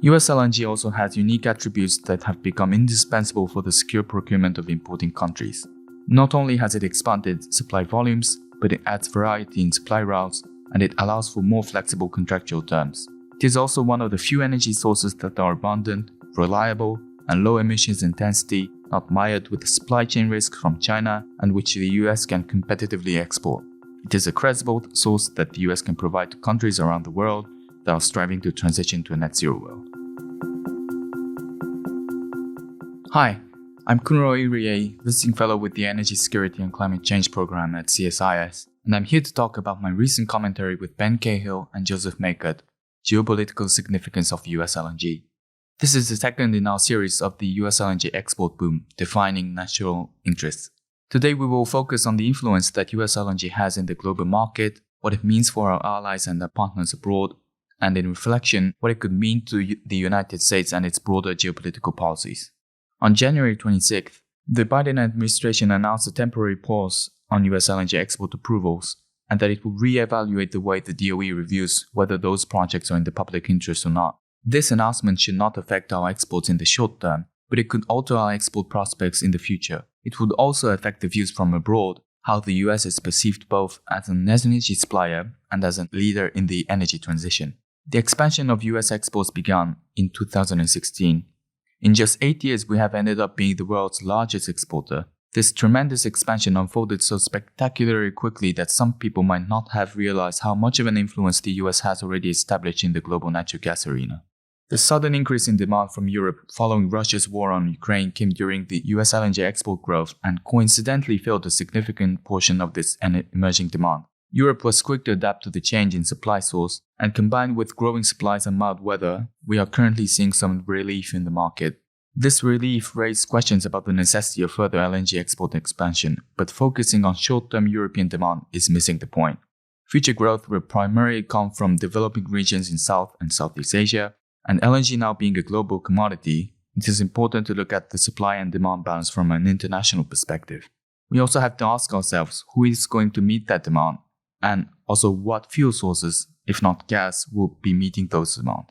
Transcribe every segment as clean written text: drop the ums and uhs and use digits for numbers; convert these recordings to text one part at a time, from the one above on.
U.S. LNG also has unique attributes that have become indispensable for the secure procurement of importing countries. Not only has it expanded supply volumes, but it adds variety in supply routes and it allows for more flexible contractual terms. It is also one of the few energy sources that are abundant, reliable, and low emissions intensity, not mired with the supply chain risk from China and which the U.S. can competitively export. It is a credible source that the U.S. can provide to countries around the world that are striving to transition to a net zero world. Hi, I'm Kunro Irié, visiting fellow with the Energy Security and Climate Change Program at CSIS, and I'm here to talk about my recent commentary with Ben Cahill and Joseph Majkut, Geopolitical Significance of U.S. LNG. This is the second in our series of the U.S. LNG export boom, defining national interests. Today we will focus on the influence that U.S. LNG has in the global market, what it means for our allies and our partners abroad, and in reflection, what it could mean to the United States and its broader geopolitical policies. On January 26th, the Biden administration announced a temporary pause on U.S. LNG export approvals and that it will re-evaluate the way the DOE reviews whether those projects are in the public interest or not. This announcement should not affect our exports in the short term, but it could alter our export prospects in the future. It would also affect the views from abroad, how the US is perceived both as an energy supplier and as a leader in the energy transition. The expansion of US exports began in 2016. In just 8 years, we have ended up being the world's largest exporter. This tremendous expansion unfolded so spectacularly quickly that some people might not have realized how much of an influence the US has already established in the global natural gas arena. The sudden increase in demand from Europe following Russia's war on Ukraine came during the US LNG export growth and coincidentally filled a significant portion of this emerging demand. Europe was quick to adapt to the change in supply source, and combined with growing supplies and mild weather, we are currently seeing some relief in the market. This relief raised questions about the necessity of further LNG export expansion, but focusing on short-term European demand is missing the point. Future growth will primarily come from developing regions in South and Southeast Asia, and LNG now being a global commodity, it is important to look at the supply and demand balance from an international perspective. We also have to ask ourselves who is going to meet that demand, and also what fuel sources, if not gas, will be meeting those demands.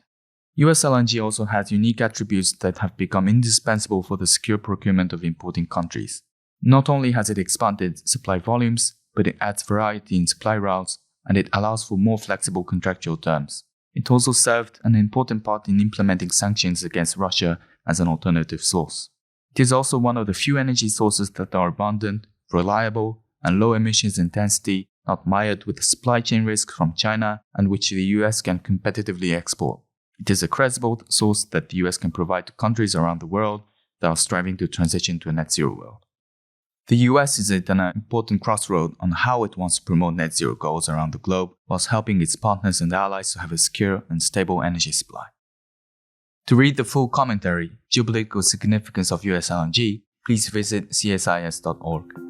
US LNG also has unique attributes that have become indispensable for the secure procurement of importing countries. Not only has it expanded supply volumes, but it adds variety in supply routes and it allows for more flexible contractual terms. It also served an important part in implementing sanctions against Russia as an alternative source. It is also one of the few energy sources that are abundant, reliable, and low emissions intensity, not mired with the supply chain risk from China and which the US can competitively export. It is a credible source that the US can provide to countries around the world that are striving to transition to a net zero world. The US is at an important crossroad on how it wants to promote net zero goals around the globe, whilst helping its partners and allies to have a secure and stable energy supply. To read the full commentary, Geopolitical Significance of U.S. LNG, please visit csis.org.